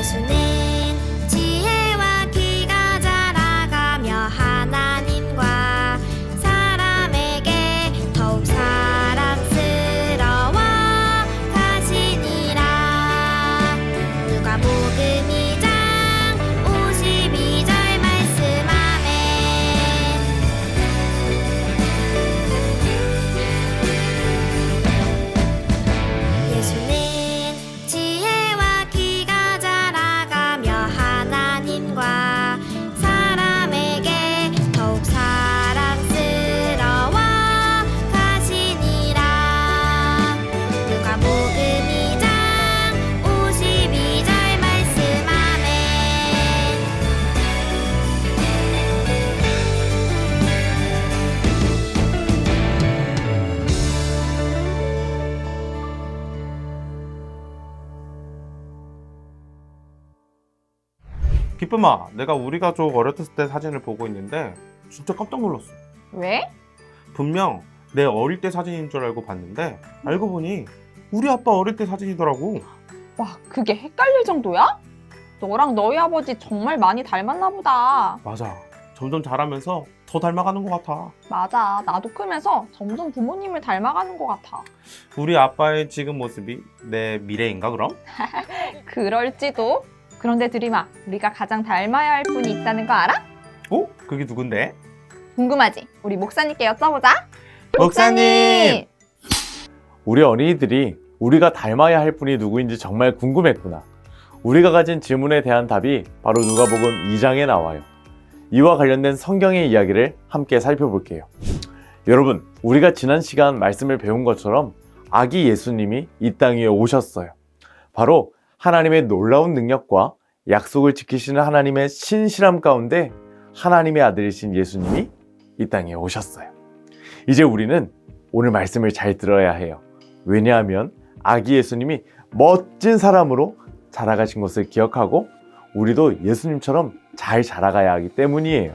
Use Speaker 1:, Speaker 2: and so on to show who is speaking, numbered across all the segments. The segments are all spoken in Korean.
Speaker 1: 예수는 지혜와 키가 자라가며 하나님과 사람에게 더욱 사랑스러워 가시니라. 누가복음 2장 52절 말씀. 아멘. 예수는 지혜와 키가 자라가며 하나님과 사람에게 더욱 사랑스러워 가시니라. 누가복음 2장 52절 말씀. 아멘.
Speaker 2: 기쁨아, 내가 우리 가족 어렸을 때 사진을 보고 있는데 진짜 깜짝 놀랐어.
Speaker 3: 왜?
Speaker 2: 분명 내 어릴 때 사진인 줄 알고 봤는데 알고 보니 우리 아빠 어릴 때 사진이더라고.
Speaker 3: 와, 그게 헷갈릴 정도야? 너랑 너희 아버지 정말 많이 닮았나 보다.
Speaker 2: 맞아. 점점 자라면서 더 닮아가는 것 같아.
Speaker 3: 맞아, 나도 크면서 점점 부모님을 닮아가는 것 같아.
Speaker 2: 우리 아빠의 지금 모습이 내 미래인가 그럼?
Speaker 3: 그럴지도. 그런데 드림아, 우리가 가장 닮아야 할 분이 있다는 거 알아?
Speaker 2: 어? 그게 누군데?
Speaker 3: 궁금하지? 우리 목사님께 여쭤보자.
Speaker 2: 목사님!
Speaker 4: 우리 어린이들이 우리가 닮아야 할 분이 누구인지 정말 궁금했구나. 우리가 가진 질문에 대한 답이 바로 누가복음 2장에 나와요. 이와 관련된 성경의 이야기를 함께 살펴볼게요. 여러분, 우리가 지난 시간 말씀을 배운 것처럼 아기 예수님이 이 땅 위에 오셨어요. 바로 하나님의 놀라운 능력과 약속을 지키시는 하나님의 신실함 가운데 하나님의 아들이신 예수님이 이 땅에 오셨어요. 이제 우리는 오늘 말씀을 잘 들어야 해요. 왜냐하면 아기 예수님이 멋진 사람으로 자라가신 것을 기억하고 우리도 예수님처럼 잘 자라가야 하기 때문이에요.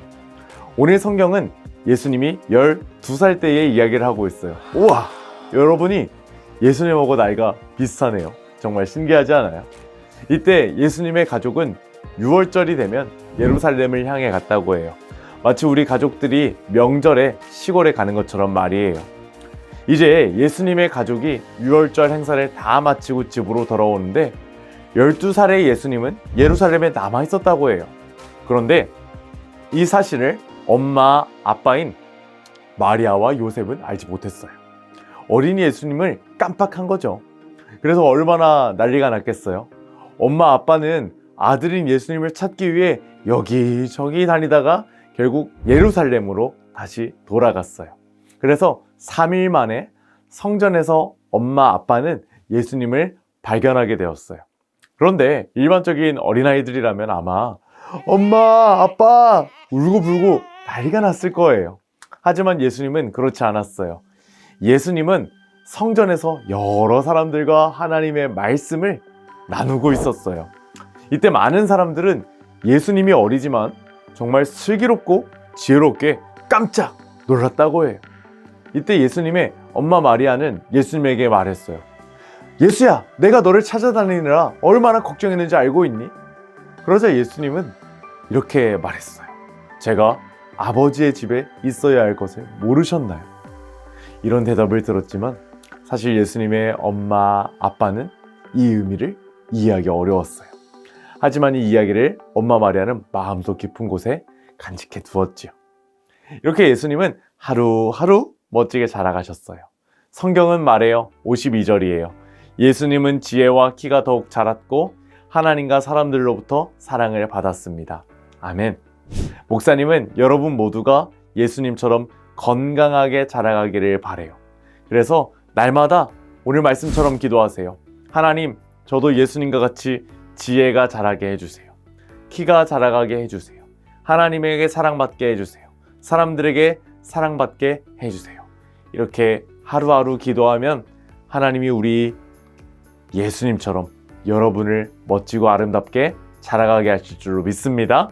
Speaker 4: 오늘 성경은 예수님이 12살 때의 이야기를 하고 있어요. 우와! 여러분이 예수님하고 나이가 비슷하네요. 정말 신기하지 않아요? 이때 예수님의 가족은 6월절이 되면 예루살렘을 향해 갔다고 해요. 마치 우리 가족들이 명절에 시골에 가는 것처럼 말이에요. 이제 예수님의 가족이 6월절 행사를 다 마치고 집으로 돌아오는데 12살의 예수님은 예루살렘에 남아 있었다고 해요. 그런데 이 사실을 엄마, 아빠인 마리아와 요셉은 알지 못했어요. 어린이 예수님을 깜빡한 거죠. 그래서 얼마나 난리가 났겠어요. 엄마, 아빠는 아들인 예수님을 찾기 위해 여기저기 다니다가 결국 예루살렘으로 다시 돌아갔어요. 그래서 3일 만에 성전에서 엄마, 아빠는 예수님을 발견하게 되었어요. 그런데 일반적인 어린아이들이라면 아마 엄마, 아빠 울고불고 난리가 났을 거예요. 하지만 예수님은 그렇지 않았어요. 예수님은 성전에서 여러 사람들과 하나님의 말씀을 나누고 있었어요. 이때 많은 사람들은 예수님이 어리지만 정말 슬기롭고 지혜롭게 깜짝 놀랐다고 해요. 이때 예수님의 엄마 마리아는 예수님에게 말했어요. 예수야, 내가 너를 찾아다니느라 얼마나 걱정했는지 알고 있니? 그러자 예수님은 이렇게 말했어요. 제가 아버지의 집에 있어야 할 것을 모르셨나요? 이런 대답을 들었지만 사실 예수님의 엄마, 아빠는 이 의미를 이해하기 어려웠어요. 하지만 이 이야기를 엄마 마리아는 마음속 깊은 곳에 간직해 두었지요. 이렇게 예수님은 하루하루 멋지게 자라가셨어요. 성경은 말해요. 52절이에요. 예수님은 지혜와 키가 더욱 자랐고 하나님과 사람들로부터 사랑을 받았습니다. 아멘. 목사님은 여러분 모두가 예수님처럼 건강하게 자라가기를 바래요. 그래서 날마다 오늘 말씀처럼 기도하세요. 하나님, 저도 예수님과 같이 지혜가 자라게 해주세요. 키가 자라가게 해주세요. 하나님에게 사랑받게 해주세요. 사람들에게 사랑받게 해주세요. 이렇게 하루하루 기도하면 하나님이 우리 예수님처럼 여러분을 멋지고 아름답게 자라가게 하실 줄로 믿습니다.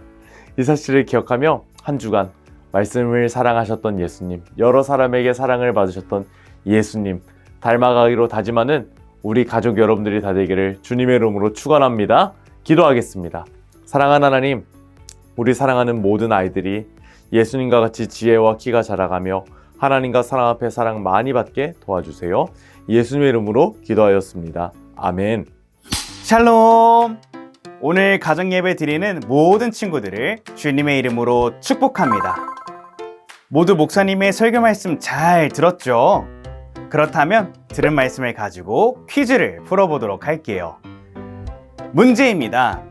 Speaker 4: 이 사실을 기억하며 한 주간 말씀을 사랑하셨던 예수님, 여러 사람에게 사랑을 받으셨던 예수님 닮아가기로 다짐하는 우리 가족 여러분들이 다 되기를 주님의 이름으로 축원합니다. 기도하겠습니다. 사랑하는 하나님, 우리 사랑하는 모든 아이들이 예수님과 같이 지혜와 키가 자라가며 하나님과 사람 앞에 사랑 많이 받게 도와주세요. 예수님의 이름으로 기도하였습니다. 아멘.
Speaker 5: 샬롬! 오늘 가정예배 드리는 모든 친구들을 주님의 이름으로 축복합니다. 모두 목사님의 설교 말씀 잘 들었죠? 그렇다면 들은 말씀을 가지고 퀴즈를 풀어보도록 할게요. 문제입니다.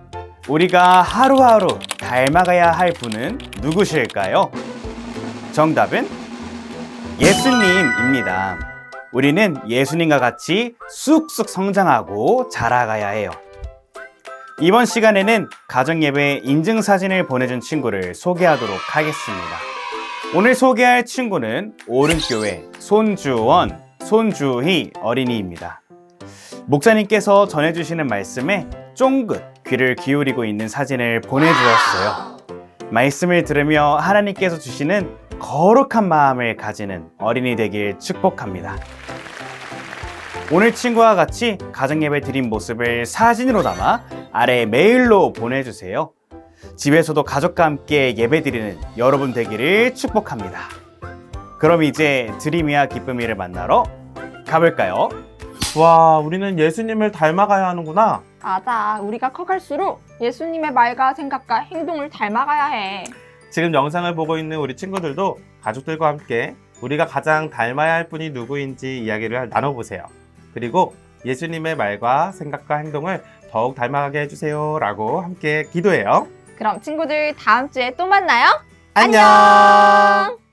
Speaker 5: 우리가 하루하루 닮아가야 할 분은 누구실까요? 정답은 예수님입니다. 우리는 예수님과 같이 쑥쑥 성장하고 자라가야 해요. 이번 시간에는 가정예배 인증사진을 보내준 친구를 소개하도록 하겠습니다. 오늘 소개할 친구는 오른교회 손주원, 손주희 어린이입니다. 목사님께서 전해주시는 말씀에 쫑긋 귀를 기울이고 있는 사진을 보내주었어요. 말씀을 들으며 하나님께서 주시는 거룩한 마음을 가지는 어린이 되길 축복합니다. 오늘 친구와 같이 가정예배 드린 모습을 사진으로 담아 아래 메일로 보내주세요. 집에서도 가족과 함께 예배 드리는 여러분 되기를 축복합니다. 그럼 이제 드림이와 기쁨이를 만나러 가볼까요?
Speaker 2: 와, 우리는 예수님을 닮아가야 하는구나.
Speaker 3: 맞아. 우리가 커갈수록 예수님의 말과 생각과 행동을 닮아가야 해.
Speaker 2: 지금 영상을 보고 있는 우리 친구들도 가족들과 함께 우리가 가장 닮아야 할 분이 누구인지 이야기를 나눠보세요. 그리고 예수님의 말과 생각과 행동을 더욱 닮아가게 해주세요 라고 함께 기도해요.
Speaker 3: 그럼 친구들 다음 주에 또 만나요.
Speaker 2: 안녕!